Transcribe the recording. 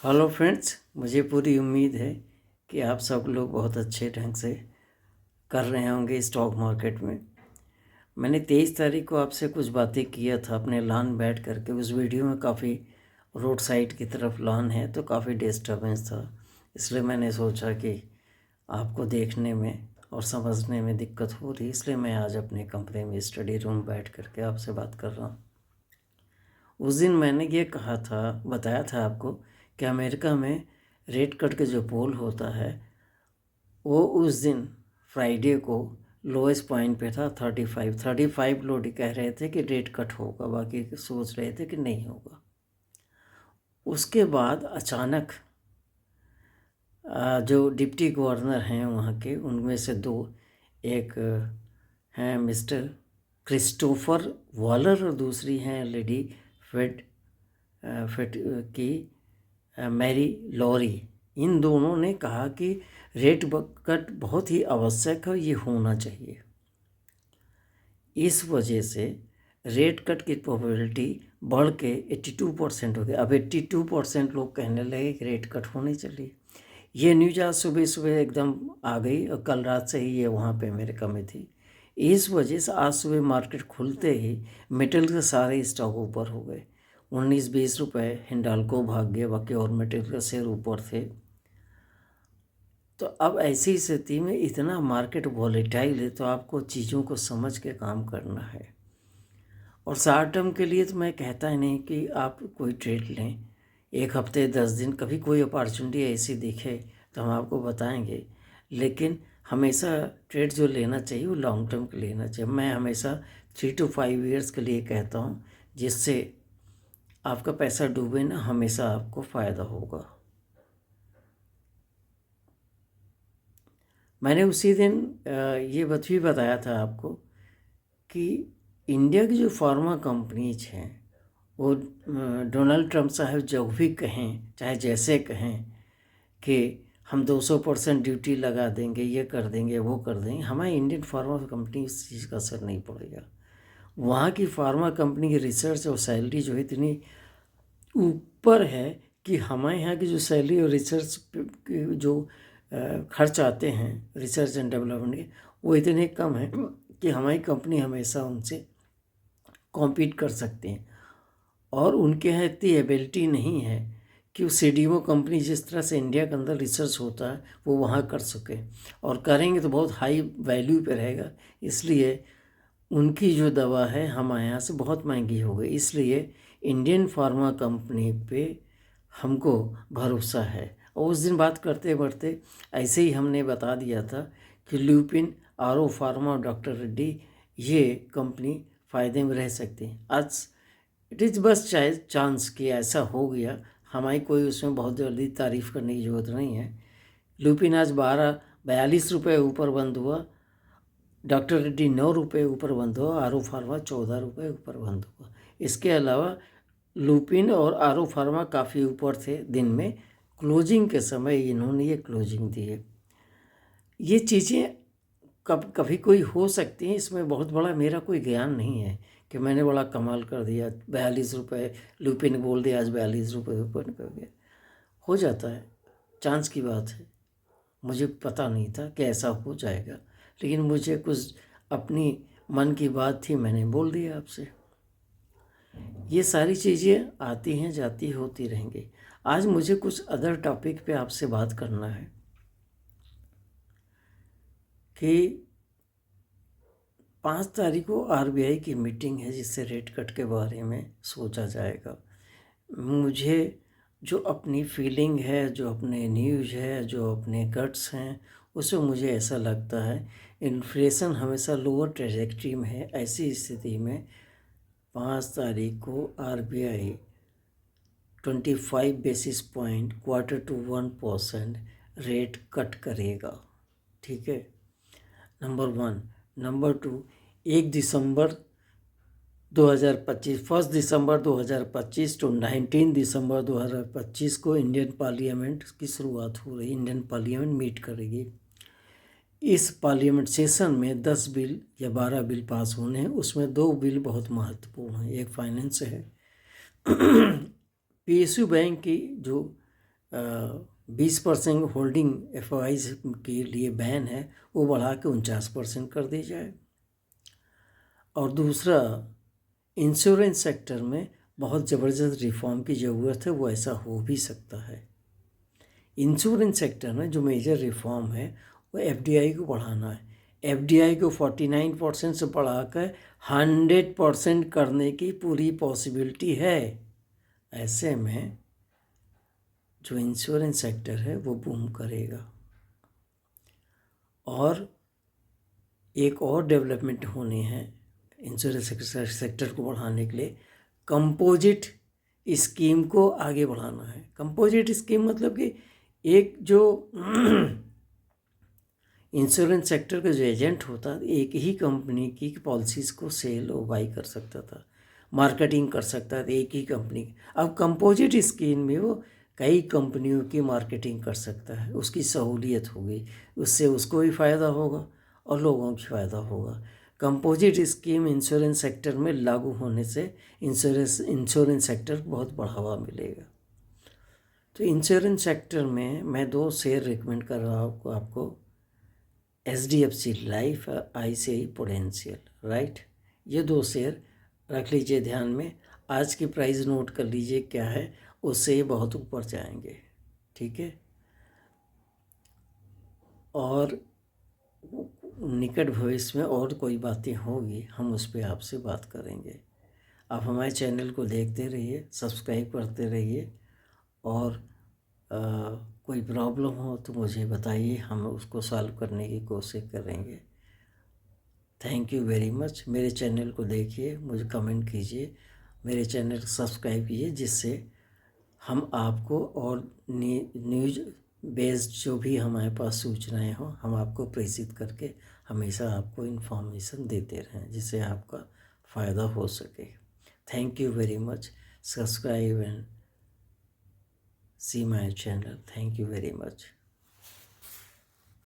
Hello friends, मुझे पूरी उम्मीद है कि आप सब लोग बहुत अच्छे ढंग से कर रहे होंगे स्टॉक मार्केट में। मैंने 23 तारीख को आपसे कुछ बातें किया था अपने लॉन बैठ करके। उस वीडियो में काफ़ी रोड साइड की तरफ लॉन है तो काफ़ी डिस्टर्बेंस था, इसलिए मैंने सोचा कि आपको देखने में और समझने में दिक्कत हो रही, इसलिए मैं आज अपने कमरे में स्टडी रूम बैठ करके आपसे बात कर रहा हूँ। उस दिन मैंने ये कहा था, बताया था आपको कि अमेरिका में रेट कट के जो पोल होता है वो उस दिन फ्राइडे को लोएस्ट पॉइंट पे था। 35 लोग कह रहे थे कि रेट कट होगा, बाकी सोच रहे थे कि नहीं होगा। उसके बाद अचानक जो डिप्टी गवर्नर हैं वहाँ के, उनमें से दो, एक हैं मिस्टर क्रिस्टोफर वॉलर और दूसरी हैं लेडी फेड फेड की मैरी लॉरी। इन दोनों ने कहा कि रेट कट बहुत ही आवश्यक है, ये होना चाहिए। इस वजह से रेट कट की प्रोबेबिलिटी बढ़ के 82% हो गई। अब 82% लोग कहने लगे कि रेट कट होनी चाहिए। ये न्यूज़ आज सुबह सुबह एकदम आ गई और कल रात से ही ये वहाँ पे अमेरिका में थी। इस वजह से आज सुबह मार्केट खुलते ही मेटल के सारे स्टॉक ऊपर हो गए। 19-20 रुपये हिंडाल्को भाग गया, बाकी और मेटल के शेयर ऊपर थे। तो अब ऐसी स्थिति में इतना मार्केट वॉलेटाइल है तो आपको चीज़ों को समझ के काम करना है। और शॉर्ट टर्म के लिए तो मैं कहता ही नहीं कि आप कोई ट्रेड लें। 1 हफ्ते 10 दिन कभी कोई अपॉर्चुनिटी ऐसी दिखे तो हम आपको बताएंगे, लेकिन हमेशा ट्रेड जो लेना चाहिए वो लॉन्ग टर्म के लेना चाहिए। मैं हमेशा 3 to 5 ईयर्स के लिए कहता हूँ, जिससे आपका पैसा डूबे ना, हमेशा आपको फ़ायदा होगा। मैंने उसी दिन ये बात भी बताया था आपको कि इंडिया की जो फार्मा कंपनीज हैं वो डोनाल्ड ट्रंप साहब जो भी कहें, चाहे जैसे कहें कि हम 200% ड्यूटी लगा देंगे, ये कर देंगे, वो कर देंगे, हमारी इंडियन फार्मा कंपनी इस चीज़ का असर नहीं पड़ेगा। वहाँ की फार्मा कंपनी की रिसर्च और सैलरी जो है इतनी ऊपर है कि हमारे यहाँ की जो सैलरी और रिसर्च के जो खर्च आते हैं रिसर्च एंड डेवलपमेंट के, वो इतने कम हैं कि हमारी कंपनी हमेशा उनसे कॉम्पीट कर सकती हैं। और उनके यहाँ इतनी एबिलिटी नहीं है कि सीडीओ कंपनी जिस तरह से इंडिया के अंदर रिसर्च होता है वो वहाँ कर सके, और करेंगे तो बहुत हाई वैल्यू पे रहेगा। इसलिए उनकी जो दवा है हमारे यहाँ से बहुत महंगी हो गई। इसलिए इंडियन फार्मा कंपनी पे हमको भरोसा है। और उस दिन बात करते बढ़ते ऐसे ही हमने बता दिया था कि ल्यूपिन, आरो फार्मा और डॉक्टर रेड्डी ये कंपनी फ़ायदे में रह सकती है। आज इट इज़ बस चांस कि ऐसा हो गया, हमारी कोई उसमें बहुत जल्दी तारीफ़ करने की ज़रूरत नहीं है। ल्यूपिन आज 42 रुपये ऊपर बंद हुआ, डॉक्टर रेड्डी 9 रुपये ऊपर बंद हुआ, आरो फार्मा 14 रुपये ऊपर बंद हुआ। इसके अलावा लुपिन और आरो फार्मा काफ़ी ऊपर थे दिन में। क्लोजिंग के समय इन्होंने ये क्लोजिंग दी है। ये चीज़ें कभी कोई हो सकती हैं, इसमें बहुत बड़ा मेरा कोई ज्ञान नहीं है कि मैंने बड़ा कमाल कर दिया। 42 रुपये लुपिन बोल दिया, आज 42 रुपये ऊपर निकल गया। हो जाता है, चांस की बात है। मुझे पता नहीं था कि ऐसा हो जाएगा, लेकिन मुझे कुछ अपनी मन की बात थी, मैंने बोल दिया आपसे। ये सारी चीज़ें आती हैं जाती होती रहेंगी। आज मुझे कुछ अदर टॉपिक पे आपसे बात करना है कि 5 तारीख को आरबीआई की मीटिंग है जिससे रेट कट के बारे में सोचा जाएगा। मुझे जो अपनी फीलिंग है, जो अपने न्यूज़ है, जो अपने गट्स हैं, उसमें मुझे ऐसा लगता है इन्फ्लेशन हमेशा लोअर ट्रेजेक्ट्री में है। ऐसी स्थिति में 5 तारीख को RBI 25 basis point Q1% rate cut करेगा। ठीक है, number 1। Number 2, 1 December 2025, 1 December 2025 to 19 दिसंबर 2025 को इंडियन पार्लियामेंट की शुरुआत हो रही। इंडियन पार्लियामेंट मीट करेगी। इस पार्लियामेंट सेशन में 10 बिल या 12 बिल पास होने हैं। उसमें 2 बिल बहुत महत्वपूर्ण हैं। एक फाइनेंस है, पीएसयू बैंक की जो 20% होल्डिंग एफआईज के लिए बैन है वो बढ़ा के 49% कर दी जाए। और दूसरा, इंश्योरेंस सेक्टर में बहुत ज़बरदस्त रिफॉर्म की ज़रूरत है, वो ऐसा हो भी सकता है। इंश्योरेंस सेक्टर में जो मेजर रिफॉर्म है वो एफडीआई को बढ़ाना है। एफडीआई को 49% से बढ़ाकर 100% करने की पूरी पॉसिबिलिटी है। ऐसे में जो इंश्योरेंस सेक्टर है वो बूम करेगा। और एक और डेवलपमेंट होनी है इंश्योरेंस सेक्टर को बढ़ाने के लिए, कंपोजिट स्कीम को आगे बढ़ाना है। कंपोजिट स्कीम मतलब कि एक जो इंश्योरेंस सेक्टर का जो एजेंट होता एक ही कंपनी की पॉलिसीज़ को सेल और बाई कर सकता था, मार्केटिंग कर सकता था एक ही कंपनी की। अब कंपोजिट स्कीम में वो कई कंपनियों की मार्केटिंग कर सकता है, उसकी सहूलियत होगी, उससे उसको भी फ़ायदा होगा और लोगों को फ़ायदा होगा। कंपोजिट स्कीम इंश्योरेंस सेक्टर में लागू होने से इंश्योरेंस सेक्टर को बहुत बढ़ावा मिलेगा। तो इंश्योरेंस सेक्टर में मैं 2 शेयर रिकमेंड कर रहा हूँ आपको, HDFC लाइफ और ICICI प्रूडेंशियल, राइट। ये 2 शेयर रख लीजिए ध्यान में। आज की प्राइस नोट कर लीजिए क्या है, उससे ये बहुत ऊपर जाएंगे, ठीक है। और निकट भविष्य में और कोई बातें होगी हम उस पर आपसे बात करेंगे। आप हमारे चैनल को देखते रहिए, सब्सक्राइब करते रहिए, और कोई प्रॉब्लम हो तो मुझे बताइए, हम उसको सॉल्व करने की कोशिश करेंगे। Thank you very much. मेरे चैनल को देखिए, मुझे कमेंट कीजिए, मेरे चैनल को सब्सक्राइब कीजिए, जिससे हम आपको और न्यूज़ बेस्ड जो भी हमारे पास सूचनाएं हो हम आपको प्रेषित करके हमेशा आपको इन्फॉर्मेशन देते रहें, जिससे आपका फ़ायदा हो सके। Thank you very much. Subscribe and see my channel. Thank you very much.